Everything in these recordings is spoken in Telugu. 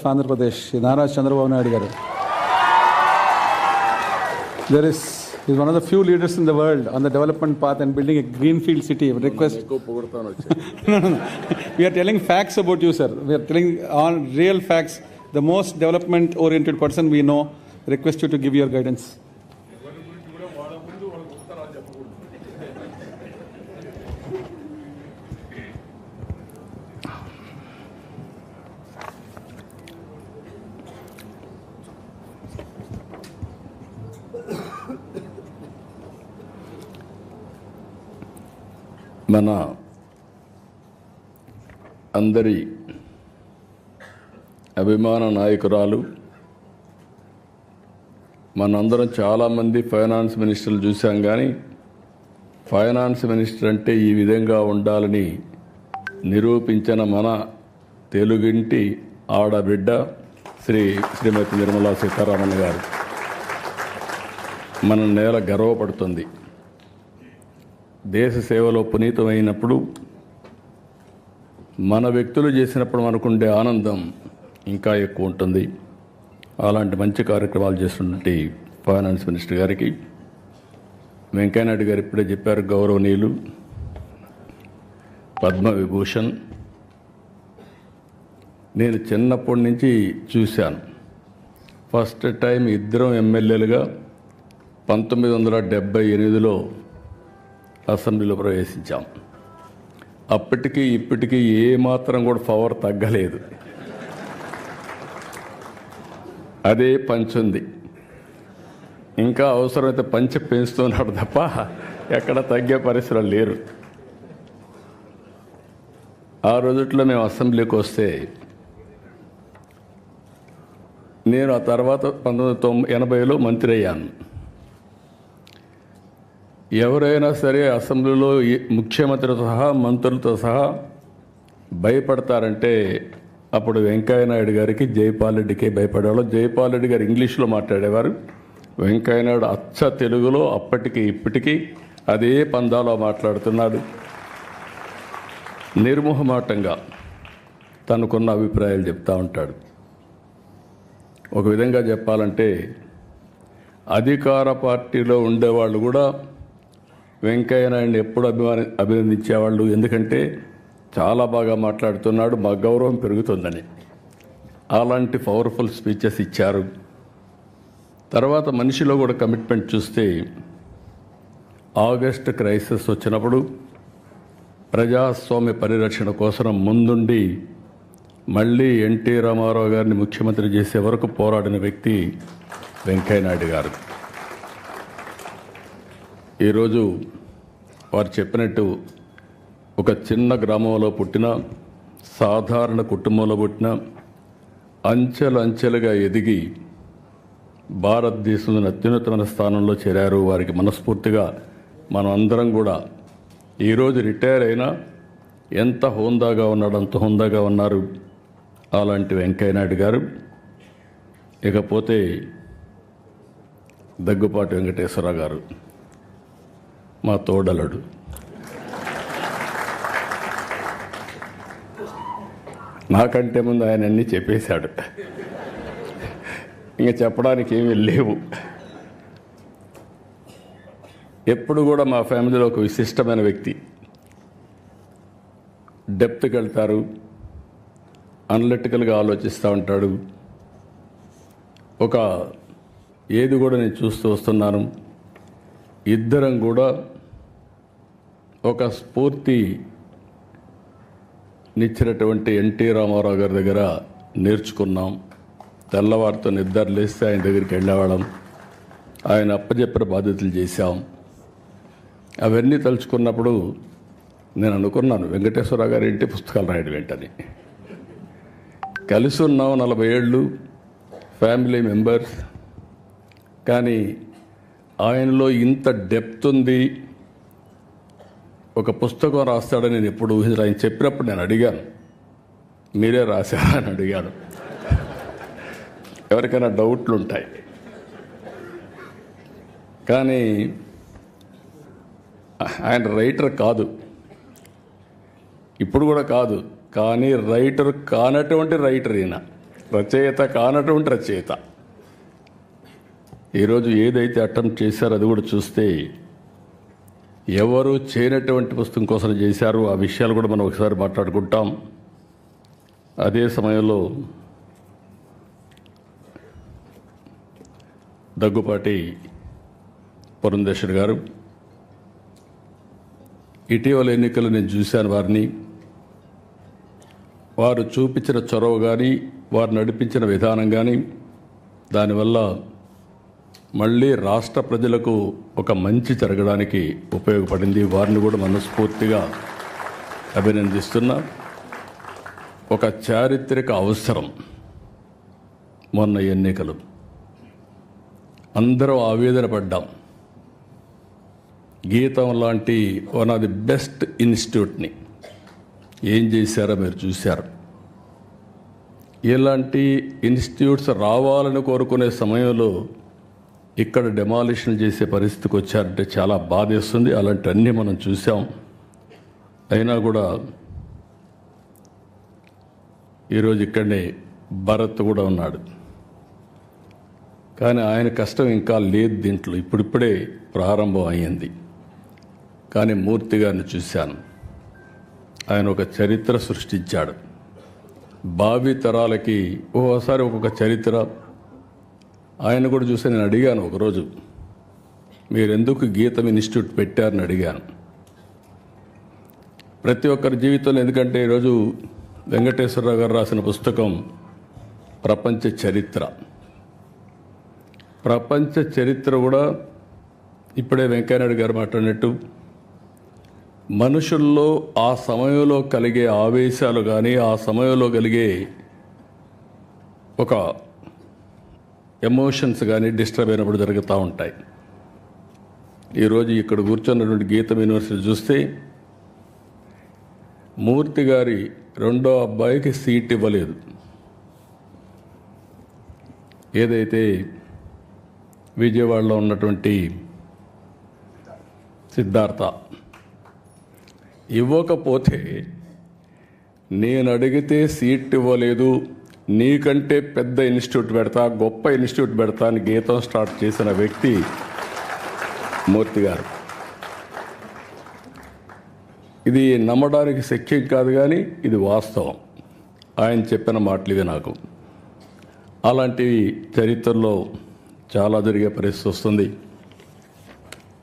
Andhra Pradesh, Nara Chandrababu Naidu garu. He's one of the few leaders in the world on the development path and building a greenfield city. Request. No. We are telling facts about you, sir. We are telling on real facts. The most development-oriented person we know. Request you to give your guidance. మన అందరి అభిమాన నాయకురాలు, మనందరం చాలామంది ఫైనాన్స్ మినిస్టర్లు చూసాం, కానీ ఫైనాన్స్ మినిస్టర్ అంటే ఈ విధంగా ఉండాలని నిరూపించిన మన తెలుగింటి ఆడబిడ్డ శ్రీమతి నిర్మలా సీతారామన్ గారు మన నేల గర్వపడుతుంది. దేశ సేవలో పునీతమైనప్పుడు, మన వ్యక్తులు చేసినప్పుడు మనకుండే ఆనందం ఇంకా ఎక్కువ ఉంటుంది. అలాంటి మంచి కార్యక్రమాలు చేస్తున్నటువంటి ఫైనాన్స్ మినిస్టర్ గారికి, వెంకయ్యనాయుడు గారు ఇప్పుడే చెప్పారు, గౌరవనీయులు పద్మవిభూషణ్. నేను చిన్నప్పటి నుంచి చూశాను. ఫస్ట్ టైం ఇద్దరం ఎమ్మెల్యేలుగా 1978లో అసెంబ్లీలో ప్రవేశించాం. అప్పటికి ఇప్పటికీ ఏమాత్రం కూడా పవర్ తగ్గలేదు. అదే పంచుంది. ఇంకా అవసరమైతే పంచి పెంచుతున్నాడు తప్ప ఎక్కడ తగ్గే పరిస్థితులు లేరు. ఆ రోజుట్లో మేము అసెంబ్లీకి వస్తే, నేను ఆ తర్వాత 1980లో మంత్రి అయ్యాను. ఎవరైనా సరే అసెంబ్లీలో ముఖ్యమంత్రితో సహా మంత్రులతో సహా భయపడతారంటే అప్పుడు వెంకయ్యనాయుడు గారికి, జైపాల్ రెడ్డికి భయపడేవాళ్ళు. జైపాల్ రెడ్డి గారు ఇంగ్లీష్లో మాట్లాడేవారు, వెంకయ్యనాయుడు అచ్చ తెలుగులో అప్పటికి ఇప్పటికీ అదే పందాలో మాట్లాడుతున్నాడు. నిర్మోహమాటంగా తనకున్న అభిప్రాయాలు చెప్తూ ఉంటాడు. ఒక విధంగా చెప్పాలంటే అధికార పార్టీలో ఉండేవాళ్ళు కూడా వెంకయ్యనాయుడిని ఎప్పుడు అభినందించేవాళ్ళు. ఎందుకంటే చాలా బాగా మాట్లాడుతున్నాడు, మా గౌరవం పెరుగుతుందని. అలాంటి పవర్ఫుల్ స్పీచెస్ ఇచ్చారు. తర్వాత మనిషిలో కూడా కమిట్మెంట్ చూస్తే, ఆగస్ట్ క్రైసిస్ వచ్చినప్పుడు ప్రజాస్వామ్య పరిరక్షణ కోసం ముందుండి మళ్ళీ ఎన్టీ రామారావు గారిని ముఖ్యమంత్రి చేసే వరకు పోరాడిన వ్యక్తి వెంకయ్యనాయుడు గారు. ఈరోజు వారు చెప్పినట్టు ఒక చిన్న గ్రామంలో పుట్టిన, సాధారణ కుటుంబంలో పుట్టిన, అంచెలుగా ఎదిగి భారతదేశంలో అత్యున్నతమైన స్థానంలో చేరారు. వారికి మనస్ఫూర్తిగా మనం అందరం కూడా, ఈరోజు రిటైర్ అయినా ఎంత హోందాగా ఉన్నాడు అంత హోందాగా ఉన్నారు అలాంటి వెంకయ్యనాయుడు గారు. ఇకపోతే దగ్గుపాటి వెంకటేశ్వరరావు గారు, మా తోడలుడు. నాకంటే ముందు ఆయన అన్నీ చెప్పేశాడు, ఇంకా చెప్పడానికి ఏమీ లేవు. ఎప్పుడు కూడా మా ఫ్యామిలీలో ఒక విశిష్టమైన వ్యక్తి. డెప్త్కి వెళ్తారు, అనలిటికల్గా ఆలోచిస్తూ ఉంటాడు. ఏది కూడా నేను చూస్తూ వస్తున్నాను, ఇద్దరం కూడా ఒక స్ఫూర్తినిచ్చినటువంటి ఎన్టీ రామారావు గారి దగ్గర నేర్చుకున్నాం. తెల్లవారితో నిద్ర లేస్తే ఆయన దగ్గరికి వెళ్ళేవాళ్ళం, ఆయన అప్పచెప్పిన బాధ్యతలు చేశాం. అవన్నీ తలుచుకున్నప్పుడు నేను అనుకున్నాను, వెంకటేశ్వరరావు గారి ఇంటి పుస్తకాలు రాయడం వెంటనే. కలిసి ఉన్నాం 40 ఏళ్ళు, ఫ్యామిలీ మెంబర్స్. కానీ ఆయనలో ఇంత డెప్త్ ఉంది, ఒక పుస్తకం రాస్తాడని నేను ఎప్పుడు ఊహించలేదు. ఆయన చెప్పినప్పుడు నేను అడిగాను, మీరే రాశారా అని అడిగాను. ఎవరికైనా డౌట్లు ఉంటాయి, కానీ ఆయన రైటర్ కాదు, ఇప్పుడు కూడా కాదు, కానీ రైటర్ కానటువంటి రైటర్ ఈయన. రచయిత కానటువంటి రచయిత. ఈరోజు ఏదైతే అటెంప్ట్ చేశారో అది కూడా చూస్తే ఎవరు చేయనటువంటి పుస్తకం కోసం చేశారు. ఆ విషయాలు కూడా మనం ఒకసారి మాట్లాడుకుంటాం. అదే సమయంలో దగ్గుపాటి పురంధేశ్వర్ గారు, ఇటీవల ఎన్నికలు నేను చూశాను వారిని. వారు చూపించిన చొరవ కానీ, వారు నడిపించిన విధానం కానీ, దానివల్ల మళ్ళీ రాష్ట్ర ప్రజలకు ఒక మంచి జరగడానికి ఉపయోగపడింది. వారిని కూడా మనస్ఫూర్తిగా అభినందిస్తున్నా. ఒక చారిత్రక అవసరం మొన్న ఎన్నికలు. అందరూ ఆవేదన పడ్డాం. గీతం లాంటి వన్ ఆఫ్ ది బెస్ట్ ఇన్స్టిట్యూట్ని ఏం చేశారో మీరు చూశారు. ఇలాంటి ఇన్స్టిట్యూట్స్ రావాలని కోరుకునే సమయంలో ఇక్కడ డెమాలిషన్ చేసే పరిస్థితికి వచ్చారంటే చాలా బాధేస్తుంది. అలాంటివన్నీ మనం చూసాం. అయినా కూడా ఈరోజు ఇక్కడనే భరత్ కూడా ఉన్నాడు. కానీ ఆయన కష్టం ఇంకా లేదు దీంట్లో, ఇప్పుడిప్పుడే ప్రారంభం అయ్యింది. కానీ మూర్తి గారిని చూశాను. ఆయన ఒక చరిత్ర సృష్టించాడు. భావి తరాలకి ఓసారి ఒక్కొక్క చరిత్ర. ఆయన కూడా చూసి నేను అడిగాను ఒకరోజు, మీరెందుకు గీతం ఇన్స్టిట్యూట్ పెట్టారని అడిగాను. ప్రతి ఒక్కరి జీవితంలో, ఎందుకంటే ఈరోజు వెంకటేశ్వరరావు గారు రాసిన పుస్తకం ప్రపంచ చరిత్ర. ప్రపంచ చరిత్ర కూడా ఇప్పుడే వెంకయ్యనాయుడు గారు మాట్లాడినట్టు మనుషుల్లో ఆ సమయంలో కలిగే ఆవేశాలు కానీ, ఆ సమయంలో కలిగే ఒక ఎమోషన్స్ కానీ డిస్టర్బ్ అయినప్పుడు జరుగుతూ ఉంటాయి. ఈరోజు ఇక్కడ కూర్చున్నటువంటి గీతం యూనివర్సిటీ చూస్తే మూర్తి గారి రెండో అబ్బాయికి సీట్ ఇవ్వలేదు. ఏదైతే విజయవాడలో ఉన్నటువంటి సిద్ధార్థ ఇవ్వకపోతే, నేను అడిగితే సీట్ ఇవ్వలేదు, నీకంటే పెద్ద ఇన్స్టిట్యూట్ పెడతా, గొప్ప ఇన్స్టిట్యూట్ పెడతా అని గీతం స్టార్ట్ చేసిన వ్యక్తి మూర్తి గారు. ఇది నమ్మడానికి శక్యం కాదు, కానీ ఇది వాస్తవం. ఆయన చెప్పిన మాటలు ఇవి. నాకు అలాంటివి చరిత్రలో చాలా జరిగే పరిస్థితి వస్తుంది.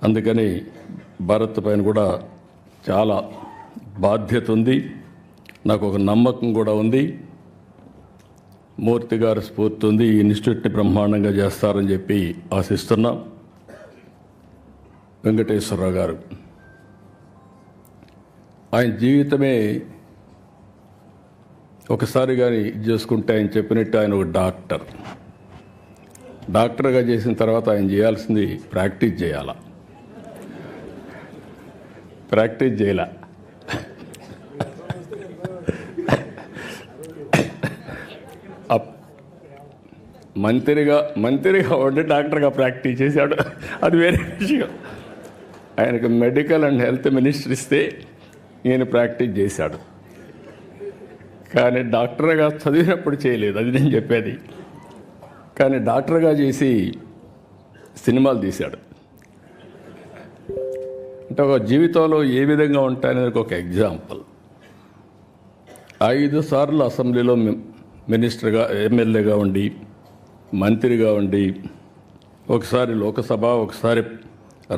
అందుకని భారత్ పైన కూడా చాలా బాధ్యత ఉంది. నాకు ఒక నమ్మకం కూడా ఉంది. మూర్తి గారి స్ఫూర్తి ఉంది. ఈ ఇన్స్టిట్యూట్ని బ్రహ్మాండంగా చేస్తారని చెప్పి ఆశిస్తున్నాం. వెంకటేశ్వరరావు గారు, ఆయన జీవితమే ఒకసారి కానీ ఇది చేసుకుంటే, ఆయన చెప్పినట్టు ఆయన ఒక డాక్టర్గా చేసిన తర్వాత ఆయన చేయాల్సింది ప్రాక్టీస్ చేయాల. ప్రాక్టీస్ చేయాల. మంత్రిగా ఉండి డాక్టర్గా ప్రాక్టీస్ చేశాడు, అది వేరే విషయం. ఆయనకు మెడికల్ అండ్ హెల్త్ మినిస్టర్ ఇస్తే ఈయన ప్రాక్టీస్ చేశాడు. కానీ డాక్టర్గా చదివినప్పుడు చేయలేదు, అది నేను చెప్పేది. కానీ డాక్టర్గా చేసి సినిమాలు తీశాడు. అంటే ఒక జీవితంలో ఏ విధంగా ఉంటాయనేది ఒక ఎగ్జాంపుల్. 5 సార్లు అసెంబ్లీలో మినిస్టర్గా, ఎమ్మెల్యేగా ఉండి, మంత్రిగా ఉండి, ఒకసారి లోకసభ, ఒకసారి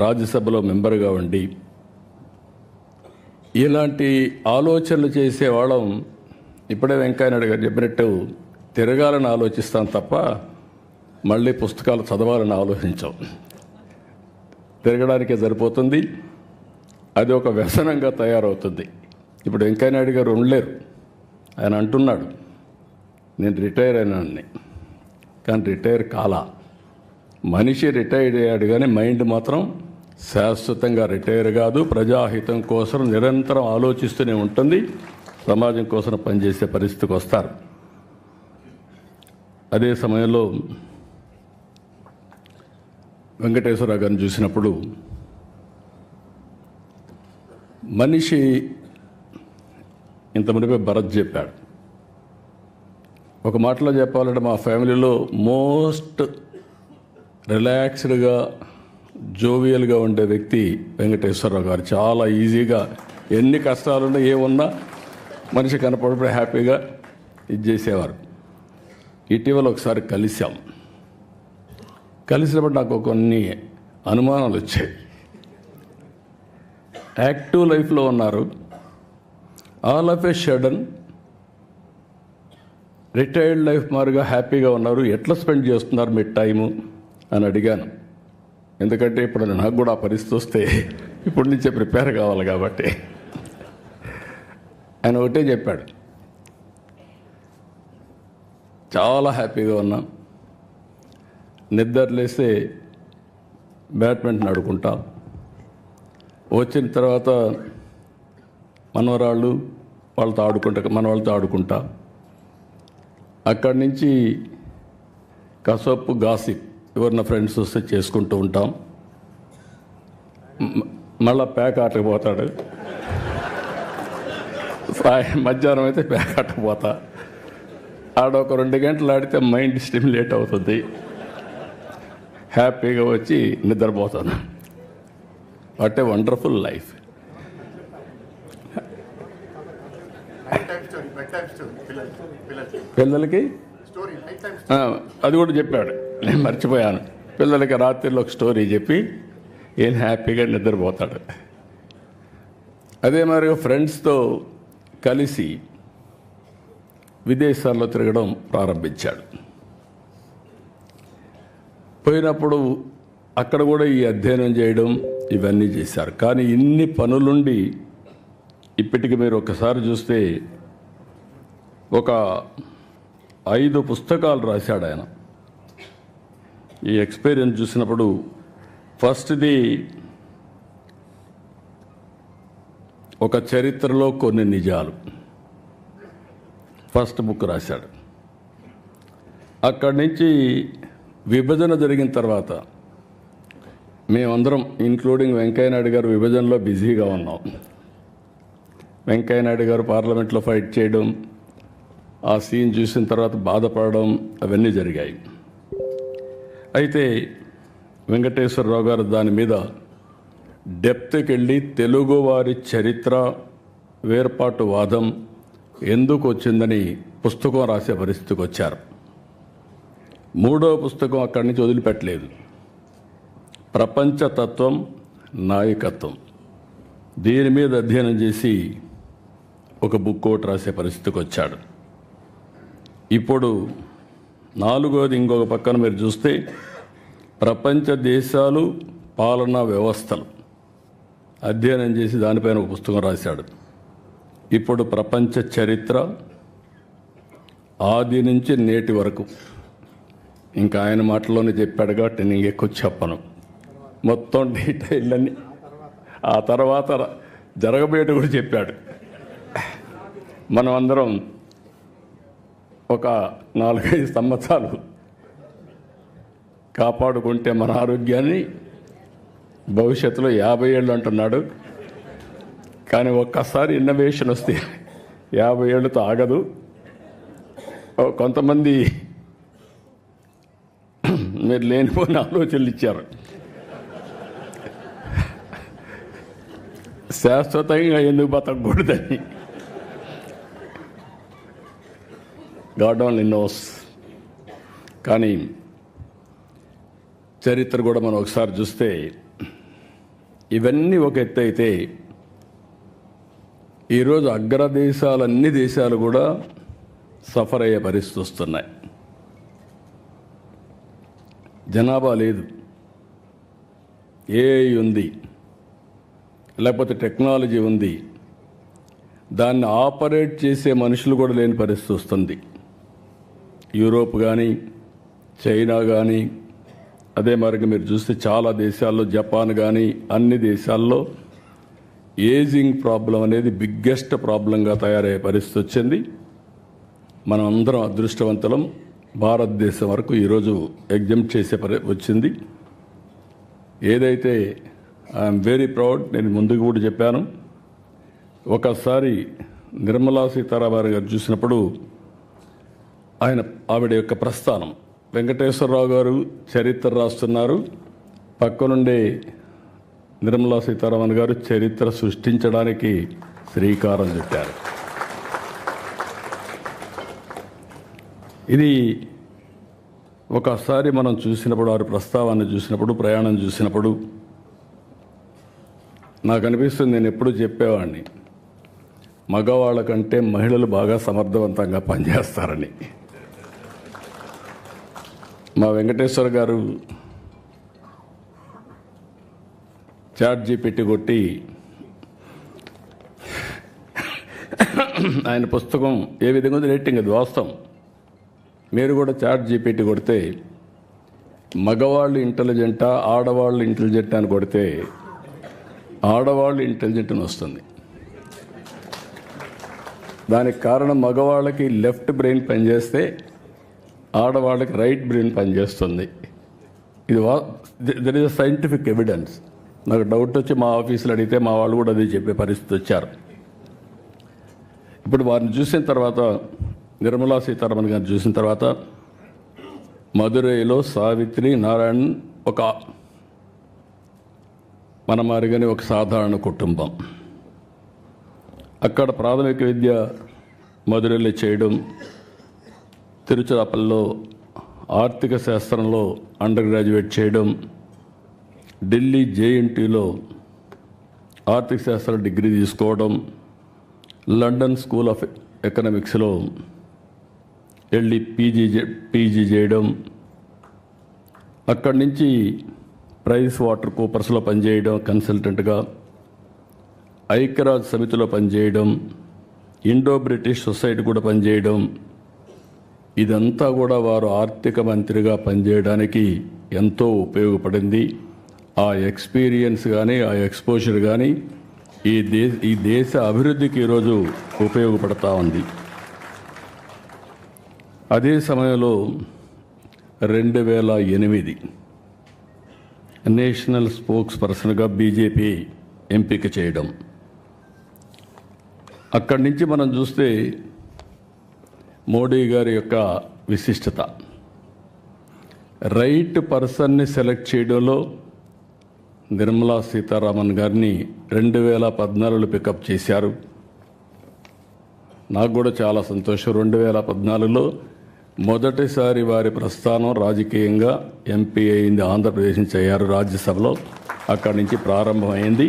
రాజ్యసభలో మెంబర్గా ఉండి, ఇలాంటి ఆలోచనలు చేసేవాళ్ళం. ఇప్పుడే వెంకయ్యనాయుడు గారు చెప్పినట్టు తిరగాలని ఆలోచిస్తాం తప్ప మళ్ళీ పుస్తకాలు చదవాలని ఆలోచించాం. తిరగడానికే సరిపోతుంది. అది ఒక వ్యసనంగా తయారవుతుంది. ఇప్పుడు వెంకయ్యనాయుడు గారు ఉండలేరు. ఆయన అంటున్నాడు, నేను రిటైర్ అయినాన్ని. కానీ రిటైర్ కాలా. మనిషి రిటైర్ అయ్యాడు, కానీ మైండ్ మాత్రం శాశ్వతంగా రిటైర్ కాదు. ప్రజాహితం కోసం నిరంతరం ఆలోచిస్తూనే ఉంటుంది. సమాజం కోసం పనిచేసే పరిస్థితికి వస్తారు. అదే సమయంలో వెంకటేశ్వరరావు గారిని చూసినప్పుడు మనిషి ఇంత మునిపే భరత్ చెప్పాడు, ఒక మాటలో చెప్పాలంటే మా ఫ్యామిలీలో మోస్ట్ రిలాక్స్డ్గా జోవియల్గా ఉండే వ్యక్తి వెంకటేశ్వరరావు గారు. చాలా ఈజీగా ఎన్ని కష్టాలున్నా ఏమున్నా మనిషి కనపడినప్పుడు హ్యాపీగా ఇది చేసేవారు. ఇటీవల ఒకసారి కలిసినప్పుడు నాకు కొన్ని అనుమానాలు వచ్చాయి. యాక్టివ్ లైఫ్లో ఉన్నారు, all of A sudden retired life మారుగా హ్యాపీగా ఉన్నారు, ఎట్లా స్పెండ్ చేస్తున్నారు మీ టైము అని అడిగాను. ఎందుకంటే ఇప్పుడు నాకు కూడా ఆ పరిస్థితి వస్తే ఇప్పటి నుంచే ప్రిపేర్ కావాలి కాబట్టి. ఆయన ఒకటే చెప్పాడు, చాలా హ్యాపీగా ఉన్నా, నిద్రలేస్తే బ్యాడ్మింటన్ ఆడుకుంటా, వచ్చిన తర్వాత మనవరాళ్ళు వాళ్ళతో ఆడుకుంటా, అక్కడి నుంచి కసపు గాసిప్ ఎవరిన ఫ్రెండ్స్ వస్తే చేసుకుంటూ ఉంటాం. మళ్ళా ప్యాక్ ఆటకు పోతాడు, మధ్యాహ్నం అయితే ప్యాక్ ఆటకు పోతా, ఆడొక 2 గంటలు ఆడితే మైండ్ స్టిమ్యులేట్ అవుతుంది, హ్యాపీగా వచ్చి నిద్రపోతాను. What a wonderful life. పిల్లలకి అది కూడా చెప్పాడు, నేను మర్చిపోయాను. పిల్లలకి రాత్రిలో ఒక స్టోరీ చెప్పి ఏం హ్యాపీగా నిద్రపోతాడు. అదే మరి ఫ్రెండ్స్తో కలిసి విదేశాల్లో తిరగడం ప్రారంభించాడు. పోయినప్పుడు అక్కడ కూడా ఈ అధ్యయనం చేయడం ఇవన్నీ చేశారు. కానీ ఇన్ని పనులుండి ఇప్పటికి మీరు ఒకసారి చూస్తే ఒక 5 పుస్తకాలు రాశాడు ఆయన. ఈ ఎక్స్పీరియన్స్ చూసినప్పుడు ఫస్ట్ది ఒక చరిత్రలో కొన్ని నిజాలు, ఫస్ట్ బుక్ రాశాడు. అక్కడి నుంచి విభజన జరిగిన తర్వాత మేమందరం ఇంక్లూడింగ్ వెంకయ్యనాయుడు గారు విభజనలో బిజీగా ఉన్నాం. వెంకయ్యనాయుడు గారు పార్లమెంట్లో ఫైట్ చేయడం, ఆ సీన్ చూసిన తర్వాత బాధపడడం అవన్నీ జరిగాయి. అయితే వెంకటేశ్వరరావు గారు దాని మీద డెప్త్కి వెళ్ళి తెలుగువారి చరిత్ర వేర్పాటు వాదం ఎందుకు వచ్చిందని పుస్తకం రాసే పరిస్థితికి వచ్చారు. 3వ పుస్తకం అక్కడి నుంచి వదిలిపెట్టలేదు, ప్రపంచతత్వం నాయకత్వం. దీని మీద అధ్యయనం చేసి ఒక బుక్ ఒకటి రాసే పరిస్థితికి వచ్చాడు. ఇప్పుడు 4వది ఇంకొక పక్కన మీరు చూస్తే ప్రపంచ దేశాలు పాలనా వ్యవస్థలు అధ్యయనం చేసి దానిపైన ఒక పుస్తకం రాశాడు. ఇప్పుడు ప్రపంచ చరిత్ర ఆది నుంచి నేటి వరకు, ఇంకా ఆయన మాటల్లోనే చెప్పాడు కాబట్టి నేను ఎక్కువ చెప్పను, మొత్తం డీటెయిల్ అన్ని ఆ తర్వాత జరగబోయేట కూడా చెప్పాడు. మనం అందరం ఒక 4-5 సంవత్సరాలు కాపాడుకుంటే మన ఆరోగ్యాన్ని భవిష్యత్తులో 50 ఏళ్ళు అంటున్నాడు. కానీ ఒక్కసారి ఇన్నోవేషన్ వస్తే 50 ఏళ్ళతో ఆగదు. కొంతమంది మీరు లేనిపోయిన ఆలోచనలు ఇచ్చారు. శాశ్వతంగా ఎందుకు బతకూడదని. God only knows. కానీ చరిత్ర కూడా మనం ఒకసారి చూస్తే ఇవన్నీ ఒక ఎత్తు అయితే ఈరోజు అన్ని దేశాలు కూడా సఫర్ అయ్యే పరిస్థితి వస్తున్నాయి. జనాభా లేదు, ఏఐ ఉంది, లేకపోతే టెక్నాలజీ ఉంది, దాన్ని ఆపరేట్ చేసే మనుషులు కూడా లేని పరిస్థితి వస్తుంది. యూరోప్ కానీ చైనా కానీ అదే మరిగా మీరు చూస్తే చాలా దేశాల్లో, జపాన్ కానీ అన్ని దేశాల్లో ఏజింగ్ ప్రాబ్లం అనేది బిగ్గెస్ట్ ప్రాబ్లంగా తయారయ్యే పరిస్థితి వచ్చింది. మనం అందరం అదృష్టవంతులం. భారతదేశం వరకు ఈరోజు ఎగ్జామ్ చేసే వచ్చింది. ఏదైతే ఐఎమ్ వెరీ ప్రౌడ్, నేను ముందుకు కూడా చెప్పాను. ఒకసారి నిర్మలా సీతారామన్ గారు చూసినప్పుడు ఆవిడ యొక్క ప్రస్థానం. వెంకటేశ్వరరావు గారు చరిత్ర రాస్తున్నారు, పక్కనుండే నిర్మలా సీతారామన్ గారు చరిత్ర సృష్టించడానికి శ్రీకారం చుట్టారు. ఇది ఒకసారి మనం చూసినప్పుడు, వారి ప్రస్తావాన్ని చూసినప్పుడు, ప్రయాణం చూసినప్పుడు నాకు అనిపిస్తుంది, నేను ఎప్పుడూ చెప్పేవాడిని, మగవాళ్ళ కంటే మహిళలు బాగా సమర్థవంతంగా పనిచేస్తారని. మా వెంకటేశ్వర గారు ChatGPT కొట్టి ఆయన పుస్తకం ఏ విధంగా ఉంది రేటింగ్, అది వాస్తవం. మీరు కూడా ChatGPT కొడితే మగవాళ్ళు ఇంటెలిజెంటా ఆడవాళ్ళు ఇంటెలిజెంట్ అని కొడితే ఆడవాళ్ళు ఇంటెలిజెంట్ అని వస్తుంది. దానికి కారణం మగవాళ్ళకి లెఫ్ట్ బ్రెయిన్ పనిచేస్తే ఆడవాళ్ళకి రైట్ బ్రెయిన్ పనిచేస్తుంది. ఇది there is a scientific evidence. నాకు డౌట్ వచ్చి మా ఆఫీసులో అడిగితే మా వాళ్ళు కూడా అది చెప్పే పరిస్థితి వచ్చారు. ఇప్పుడు వారిని చూసిన తర్వాత, నిర్మలా సీతారామన్ గారిని చూసిన తర్వాత, మదురైలో సావిత్రి నారాయణ్ ఒక మన మారిగానే ఒక సాధారణ కుటుంబం. అక్కడ ప్రాథమిక విద్య మదురైలో చేయడం, తిరుచిరాపల్లిలో ఆర్థిక శాస్త్రంలో అండర్ గ్రాడ్యుయేట్ చేయడం, ఢిల్లీ JNTలో ఆర్థిక శాస్త్రం డిగ్రీ తీసుకోవడం, లండన్ స్కూల్ ఆఫ్ ఎకనామిక్స్లో వెళ్ళి పీజీ చేయడం, అక్కడి నుంచి ప్రైస్ వాటర్ కూపర్స్లో పనిచేయడం కన్సల్టెంట్గా, ఐక్యరాజ్య సమితిలో పనిచేయడం, ఇండో బ్రిటిష్ సొసైటీ కూడా పనిచేయడం. ఇదంతా కూడా వారు ఆర్థిక మంత్రిగా పనిచేయడానికి ఎంతో ఉపయోగపడింది. ఆ ఎక్స్పీరియన్స్ కానీ, ఆ ఎక్స్పోజర్ కానీ ఈ దేశ అభివృద్ధికి ఈరోజు ఉపయోగపడతా ఉంది. అదే సమయంలో 2008 నేషనల్ స్పోక్స్ పర్సన్గా బీజేపీ ఎంపిక చేయడం. అక్కడి నుంచి మనం చూస్తే మోడీ గారి యొక్క విశిష్టత, రైట్ పర్సన్ని సెలెక్ట్ చేయడంలో నిర్మలా సీతారామన్ గారిని 2014లో పికప్ చేశారు. నాకు కూడా చాలా సంతోషం. 2014లో మొదటిసారి వారి ప్రస్థానం రాజకీయంగా ఎంపీ అయింది. ఆంధ్రప్రదేశ్ నుంచి అయ్యారు రాజ్యసభలో. అక్కడి నుంచి ప్రారంభమైంది.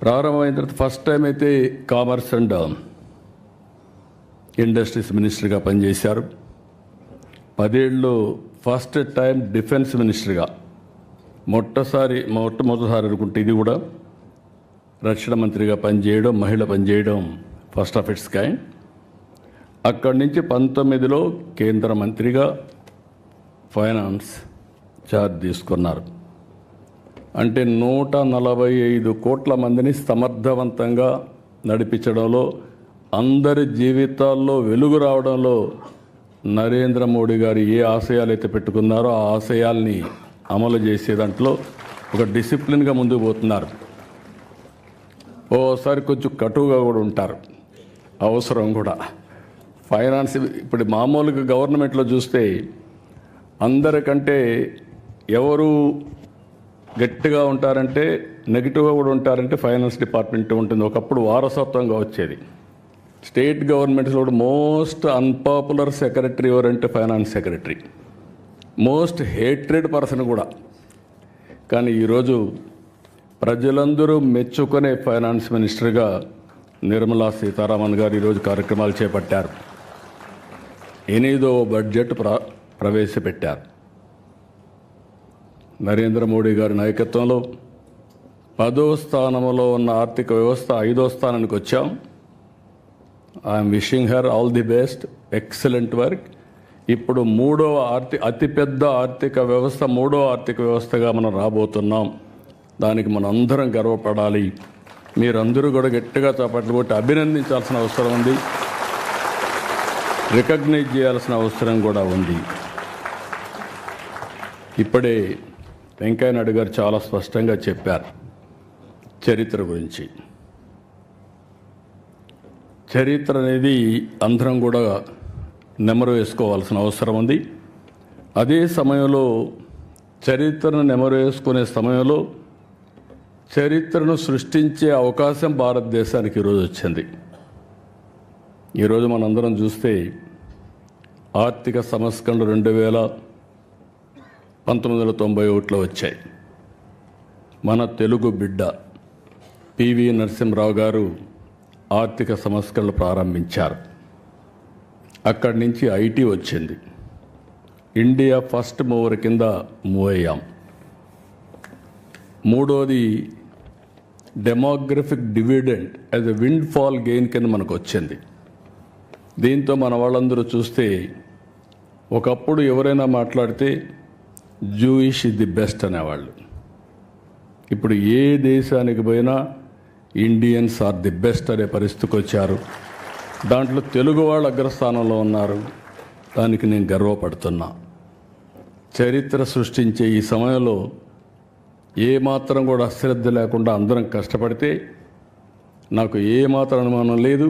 ప్రారంభమైన తర్వాత ఫస్ట్ టైం అయితే కామర్స్ అండ్ ఇండస్ట్రీస్ మినిస్టర్గా పనిచేశారు. 10 ఏళ్ళు ఫస్ట్ టైం డిఫెన్స్ మినిస్టర్గా, మొట్టమొదటిసారి అనుకుంటే ఇది కూడా రక్షణ మంత్రిగా పనిచేయడం, మహిళ పనిచేయడం ఫస్ట్ ఆఫ్ ఇట్స్ కైండ్. అక్కడి నుంచి 19లో కేంద్ర మంత్రిగా ఫైనాన్స్ ఛార్జ్ తీసుకున్నారు. అంటే 145 కోట్ల మందిని సమర్థవంతంగా నడిపించడంలో, అందరి జీవితాల్లో వెలుగు రావడంలో నరేంద్ర మోడీ గారు ఏ ఆశయాలు అయితే పెట్టుకున్నారో ఆ ఆశయాల్ని అమలు చేసే దాంట్లో ఒక డిసిప్లిన్గా ముందుకు పోతున్నారు. ఓసారి కొంచెం కటువుగా కూడా ఉంటారు, అవసరం కూడా. ఫైనాన్స్ ఇప్పుడు మామూలుగా గవర్నమెంట్లో చూస్తే అందరికంటే ఎవరు గట్టిగా ఉంటారంటే, నెగిటివ్గా కూడా ఉంటారంటే ఫైనాన్స్ డిపార్ట్మెంట్ ఉంటుంది. ఒకప్పుడు వారసత్వంగా వచ్చేది. స్టేట్ గవర్నమెంట్స్లో కూడా మోస్ట్ అన్పాపులర్ సెక్రటరీ ఎవరంటే finance secretary, most hatred person కూడా. కానీ ఈరోజు ప్రజలందరూ మెచ్చుకునే ఫైనాన్స్ మినిస్టర్గా నిర్మలా సీతారామన్ గారు ఈరోజు కార్యక్రమాలు చేపట్టారు. 8వ బడ్జెట్ ప్రవేశపెట్టారు. నరేంద్ర మోడీ గారి నాయకత్వంలో 10వ స్థానంలో ఉన్న ఆర్థిక వ్యవస్థ 5వ స్థానానికి వచ్చాం. I'm wishing her all the best, excellent work. ఇప్పుడు అతిపెద్ద ఆర్థిక వ్యవస్థ, 3వ ఆర్థిక వ్యవస్థగా మనం రాబోతున్నాం. దానికి మనం అందరం గర్వపడాలి. మీరందరూ కూడా గట్టిగా చప్పట్లు కొట్టి అభినందించాల్సిన అవసరం ఉంది, రికగ్నైజ్ చేయాల్సిన అవసరం కూడా ఉంది. ఇప్పుడే వెంకయ్య నాయుడు గారు చాలా స్పష్టంగా చెప్పారు చరిత్ర గురించి. చరిత్ర అనేది అందరం కూడా నెమరు వేసుకోవాల్సిన అవసరం ఉంది. అదే సమయంలో చరిత్రను నెమరు వేసుకునే సమయంలో చరిత్రను సృష్టించే అవకాశం భారతదేశానికి ఈరోజు వచ్చింది. ఈరోజు మనందరం చూస్తే ఆర్థిక సంస్కరణలు 1991లో వచ్చాయి. మన తెలుగు బిడ్డ పివి నరసింహరావు గారు ఆర్థిక సంస్కరణలు ప్రారంభించారు. అక్కడి నుంచి ఐటీ వచ్చింది. ఇండియా ఫస్ట్ మూవర్ కింద మూవ్ అయ్యాం. మూడోది demographic dividend as a wind fall gain కింద మనకు వచ్చింది. దీంతో మన వాళ్ళందరూ చూస్తే ఒకప్పుడు ఎవరైనా మాట్లాడితే జూయిష్ ఇస్ ది బెస్ట్ అనేవాళ్ళు. ఇప్పుడు ఏ దేశానికి పోయినా ఇండియన్స్ ఆర్ ది బెస్ట్ అనే పరిస్థితికి వచ్చారు. దాంట్లో తెలుగు వాళ్ళు అగ్రస్థానంలో ఉన్నారు. దానికి నేను గర్వపడుతున్నా. చరిత్ర సృష్టించే ఈ సమయంలో ఏమాత్రం కూడా అశ్రద్ధ లేకుండా అందరం కష్టపడితే నాకు ఏమాత్రం అనుమానం లేదు,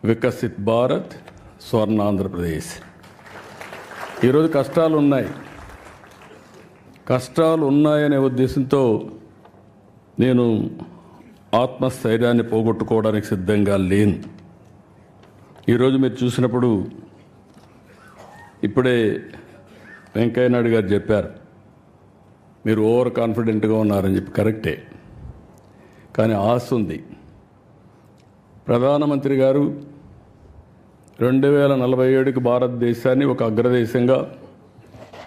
వికసిత్ భారత్, స్వర్ణ ఆంధ్రప్రదేశ్. ఈరోజు కష్టాలు ఉన్నాయనే ఉద్దేశంతో నేను ఆత్మస్థైర్యాన్ని పోగొట్టుకోవడానికి సిద్ధంగా లేను. ఈరోజు మీరు చూసినప్పుడు ఇప్పుడే వెంకయ్య నాయుడు గారు చెప్పారు, మీరు ఓవర్ కాన్ఫిడెంట్గా ఉన్నారని చెప్పి. కరెక్టే, కానీ ఆశ ఉంది. ప్రధానమంత్రి గారు 2047కి భారతదేశాన్ని ఒక అగ్రదేశంగా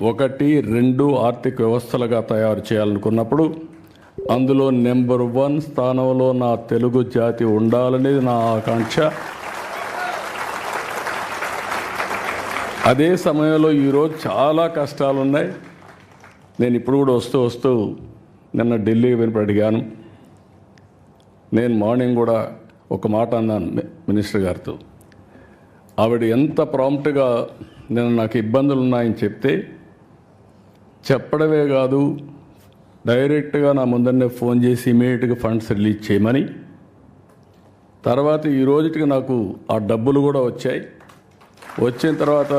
1-2 ఆర్థిక వ్యవస్థలుగా తయారు చేయాలనుకున్నప్పుడు అందులో నెంబర్ 1 స్థానంలో నా తెలుగు జాతి ఉండాలనేది నా ఆకాంక్ష. అదే సమయంలో ఈరోజు చాలా కష్టాలు ఉన్నాయి. నేను ఇప్పుడు కూడా వస్తూ నిన్న ఢిల్లీకి వెళ్ళి అడిగాను. నేను మార్నింగ్ కూడా ఒక మాట అన్నాను మినిస్టర్ గారితో. ఆవిడ ఎంత ప్రాంప్ట్గా నేను నాకు ఇబ్బందులు ఉన్నాయని చెప్తే, చెప్పడమే కాదు డైరెక్ట్గా నా ముందరనే ఫోన్ చేసి ఇమీడియట్గా ఫండ్స్ రిలీజ్ చేయమని. తర్వాత ఈ రోజుకి నాకు ఆ డబ్బులు కూడా వచ్చాయి. వచ్చిన తర్వాత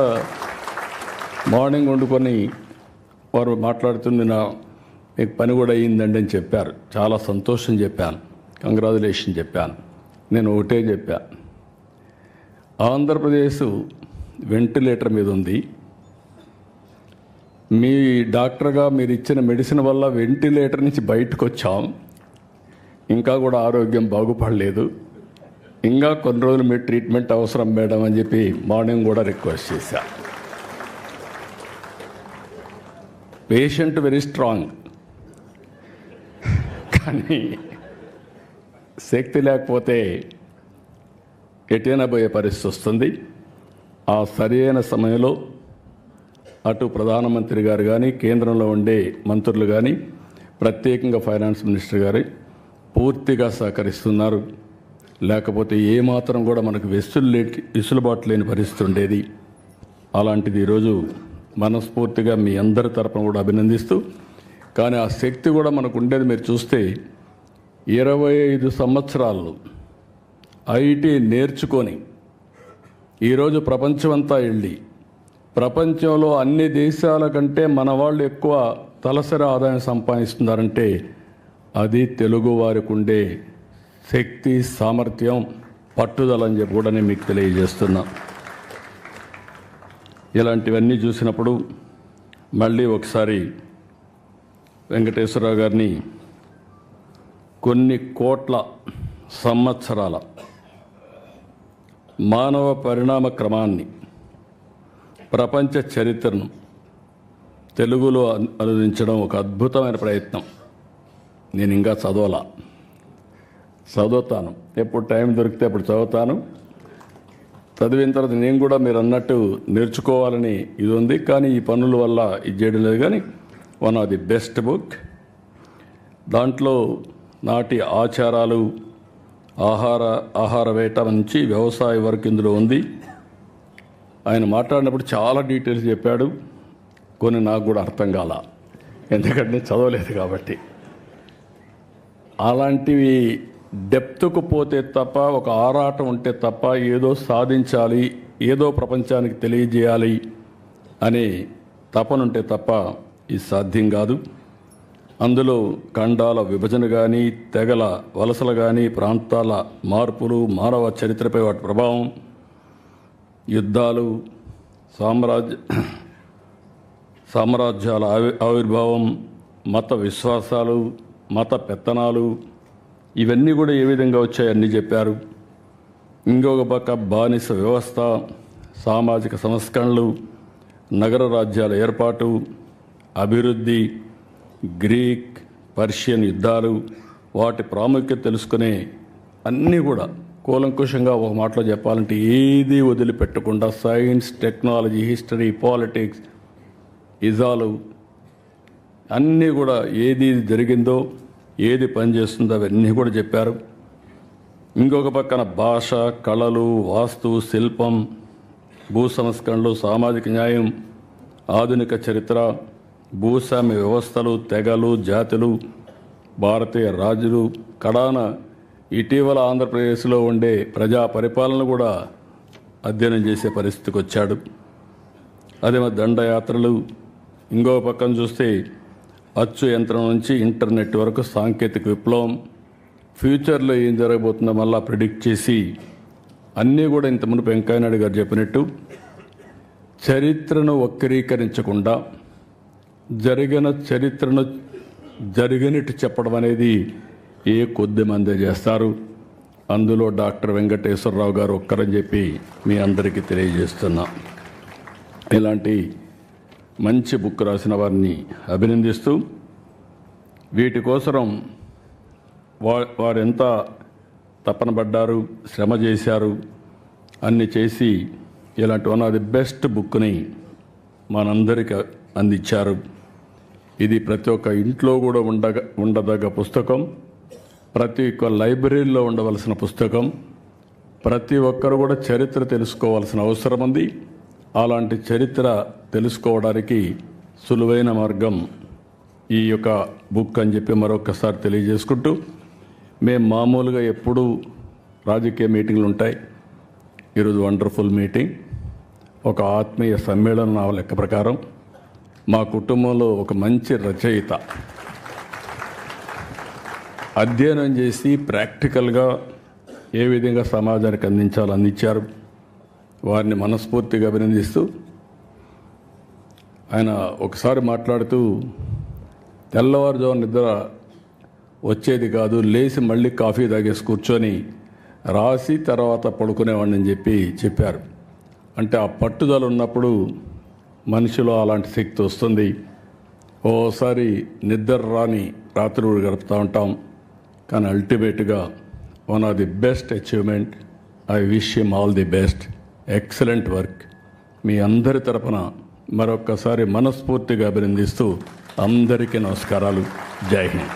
మార్నింగ్ వండుకొని వారు మాట్లాడుతుంది, మీకు పని కూడా అయ్యిందండి అని చెప్పారు. చాలా సంతోషం చెప్పాను, కంగ్రాచులేషన్ చెప్పాను. నేను ఒకటే చెప్పా, ఆంధ్రప్రదేశ్ వెంటిలేటర్ మీద ఉంది. మీ డాక్టర్గా మీరు ఇచ్చిన మెడిసిన్ వల్ల వెంటిలేటర్ నుంచి బయటకు వచ్చాం. ఇంకా కూడా ఆరోగ్యం బాగుపడలేదు. ఇంకా కొన్ని రోజులు మీ ట్రీట్మెంట్ అవసరం మేడం అని చెప్పి మార్నింగ్ కూడా రిక్వెస్ట్ చేశా. పేషెంట్ వెరీ స్ట్రాంగ్, కానీ శక్తి లేకపోతే ఎటైనా పోయే పరిస్థితి వస్తుంది. ఆ సరైన సమయంలో అటు ప్రధానమంత్రి గారు కానీ, కేంద్రంలో ఉండే మంత్రులు కానీ, ప్రత్యేకంగా ఫైనాన్స్ మినిస్టర్ గారు పూర్తిగా సహకరిస్తున్నారు. లేకపోతే ఏమాత్రం కూడా మనకు వెసులుబాటు లేని పరిస్థితి ఉండేది. అలాంటిది ఈరోజు మనస్ఫూర్తిగా మీ అందరి తరపున కూడా అభినందిస్తూ, కానీ ఆ శక్తి కూడా మనకు ఉండేది. మీరు చూస్తే 25 సంవత్సరాలు ఐటీ నేర్చుకొని ఈరోజు ప్రపంచమంతా వెళ్ళి ప్రపంచంలో అన్ని దేశాల కంటే మన వాళ్ళు ఎక్కువ తలసరి ఆదాయం సంపాదిస్తున్నారంటే అది తెలుగు వారికి ఉండే శక్తి, సామర్థ్యం, పట్టుదల అని చెప్పి కూడా నేను మీకు తెలియజేస్తున్నా. ఇలాంటివన్నీ చూసినప్పుడు మళ్ళీ ఒకసారి వెంకటేశ్వరరావు గారిని కొన్ని కోట్ల సంవత్సరాల మానవ పరిణామ క్రమాన్ని, ప్రపంచ చరిత్రను తెలుగులో అనువదించడం ఒక అద్భుతమైన ప్రయత్నం. నేను ఇంకా చదువుతాను, ఎప్పుడు టైం దొరికితే అప్పుడు చదువుతాను. చదివిన తర్వాత నేను కూడా మీరు అన్నట్టు నేర్చుకోవాలని ఇది ఉంది. కానీ ఈ పనుల వల్ల ఇది చేయడం లేదు. కానీ one of the best book. దాంట్లో నాటి ఆచారాలు, ఆహార వేట నుంచి వ్యవసాయ వరకు ఇందులో ఉంది. ఆయన మాట్లాడినప్పుడు చాలా డీటెయిల్స్ చెప్పాడు. కొన్ని నాకు కూడా అర్థం కాల, ఎందుకంటే నేను చదవలేదు కాబట్టి. అలాంటివి డెప్త్కు పోతే తప్ప, ఒక ఆరాటం ఉంటే తప్ప ఏదో సాధించాలి, ఏదో ప్రపంచానికి తెలియజేయాలి అనే తపనుంటే తప్ప ఇది సాధ్యం కాదు. అందులో ఖండాల విభజన కానీ, తెగల వలసలు కానీ, ప్రాంతాల మార్పులు, మానవ చరిత్రపై వాటి ప్రభావం, యుద్ధాలు, సామ్రాజ్యాల ఆవిర్భావం, మత విశ్వాసాలు, మత పెత్తనాలు, ఇవన్నీ కూడా ఏ విధంగా వచ్చాయన్నీ చెప్పారు. ఇంకొక పక్క బానిస వ్యవస్థ, సామాజిక సంస్కరణలు, నగర రాజ్యాల ఏర్పాటు, అభివృద్ధి, గ్రీక్ పర్షియన్ యుద్ధాలు, వాటి ప్రాముఖ్యత తెలుసుకునే అన్నీ కూడా కూలంకుషంగా ఒక మాటలో చెప్పాలంటే ఏది వదిలిపెట్టకుండా సైన్స్, టెక్నాలజీ, హిస్టరీ, పాలిటిక్స్, ఇజాలు అన్నీ కూడా ఏది జరిగిందో, ఏది పనిచేస్తుందో అవన్నీ కూడా చెప్పారు. ఇంకొక పక్కన భాష, కళలు, వాస్తు, శిల్పం, భూ సంస్కరణలు, సామాజిక న్యాయం, ఆధునిక చరిత్ర, భూస్వామ్య వ్యవస్థలు, తెగలు, జాతులు, భారతీయ రాజులు, కడాన ఇటీవల ఆంధ్రప్రదేశ్లో ఉండే ప్రజా పరిపాలన కూడా అధ్యయనం చేసే పరిస్థితికి వచ్చాడు. అదే దండయాత్రలు. ఇంకో పక్కన చూస్తే అచ్చు యంత్రం నుంచి ఇంటర్నెట్ వరకు సాంకేతిక విప్లవం, ఫ్యూచర్లో ఏం జరగబోతుందో మళ్ళా ప్రిడిక్ట్ చేసి అన్నీ కూడా ఇంత మునుపు వెంకయ్యనాయుడు గారు చెప్పినట్టు చరిత్రను వక్రీకరించకుండా జరిగిన చరిత్రను జరిగినట్టు చెప్పడం అనేది ఏ కొద్ది మంది చేస్తారు. అందులో డాక్టర్ వెంకటేశ్వరరావు గారు ఒక్కరని చెప్పి మీ అందరికీ తెలియజేస్తున్నా. ఇలాంటి మంచి బుక్ రాసిన వారిని అభినందిస్తూ, వీటి కోసం వారెంత తపన పడ్డారు, శ్రమ చేశారు, అన్ని చేసి ఇలాంటి వన్ ఆఫ్ ది బెస్ట్ బుక్ని మనందరికీ అందించారు. ఇది ప్రతి ఒక్క ఇంట్లో కూడా ఉండదగ్గ పుస్తకం, ప్రతి ఒక్క లైబ్రరీలో ఉండవలసిన పుస్తకం. ప్రతి ఒక్కరు కూడా చరిత్ర తెలుసుకోవాల్సిన అవసరం ఉంది. అలాంటి చరిత్ర తెలుసుకోవడానికి సులువైన మార్గం ఈ యొక్క బుక్ అని చెప్పి మరొకసారి తెలియజేసుకుంటూ, మేము మామూలుగా ఎప్పుడూ రాజకీయ మీటింగ్లు ఉంటాయి. ఈరోజు వండర్ఫుల్ మీటింగ్, ఒక ఆత్మీయ సమ్మేళనం నా లెక్క ప్రకారం. మా కుటుంబంలో ఒక మంచి రచయిత అధ్యయనం చేసి ప్రాక్టికల్గా ఏ విధంగా సమాజానికి అందించాలో అందించారు. వారిని మనస్ఫూర్తిగా అభినందిస్తూ, ఆయన ఒకసారి మాట్లాడుతూ తెల్లవారుజాము నిద్ర వచ్చేది కాదు, లేచి మళ్ళీ కాఫీ తాగేసి కూర్చొని రాసి తర్వాత పడుకునేవాడిని అని చెప్పారు. అంటే ఆ పట్టుదల ఉన్నప్పుడు మనిషిలో అలాంటి శక్తి వస్తుంది. ఓసారి నిద్ర రాని రాత్రులు గడుపుతూ ఉంటాం, కానీ అల్టిమేట్గా one of the best achievement. I wish him all the best. Excellent work. మీ అందరి తరపున మరొక్కసారి మనస్ఫూర్తిగా అభినందిస్తూ అందరికీ నమస్కారాలు. జై హింద్.